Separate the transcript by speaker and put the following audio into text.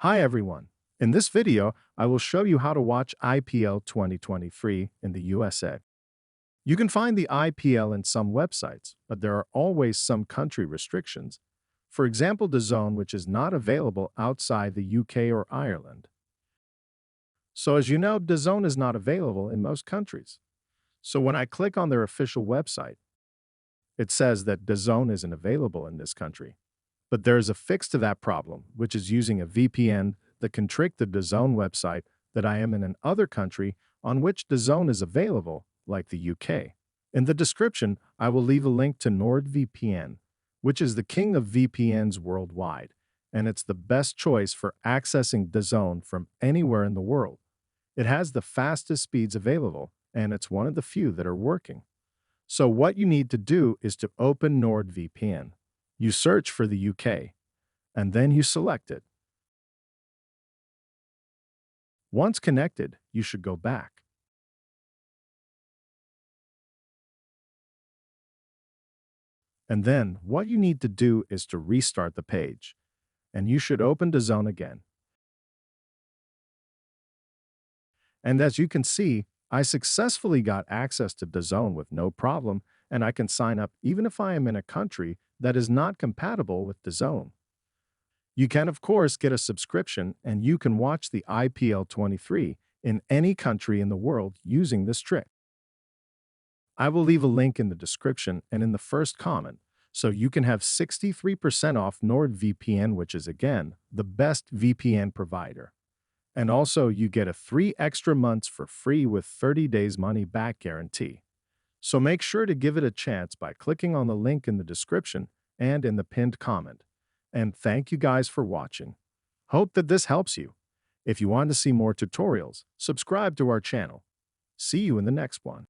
Speaker 1: Hi everyone. In this video, I will show you how to watch IPL 2023 in the USA. You can find the IPL in some websites, but there are always some country restrictions. For example, DAZN, which is not available outside the UK or Ireland. So as you know, DAZN is not available in most countries. So when I click on their official website, it says that DAZN isn't available in this country. But there is a fix to that problem, which is using a VPN that can trick the DAZN website that I am in another country on which DAZN is available, like the UK. In the description, I will leave a link to NordVPN, which is the king of VPNs worldwide, and it's the best choice for accessing DAZN from anywhere in the world. It has the fastest speeds available, and it's one of the few that are working. So what you need to do is to open NordVPN. You search for the UK, and then you select it. Once connected, you should go back. And then what you need to do is to restart the page, and you should open DAZN again. And as you can see, I successfully got access to DAZN with no problem, and I can sign up even if I am in a country that is not compatible with DAZN. You can, of course, get a subscription and you can watch the IPL 23 in any country in the world using this trick. I will leave a link in the description and in the first comment, so you can have 63% off NordVPN, which is again the best VPN provider. And also, you get a 3 extra months for free with 30 days money back guarantee. So make sure to give it a chance by clicking on the link in the description and in the pinned comment. And thank you guys for watching. Hope that this helps you. If you want to see more tutorials, subscribe to our channel. See you in the next one.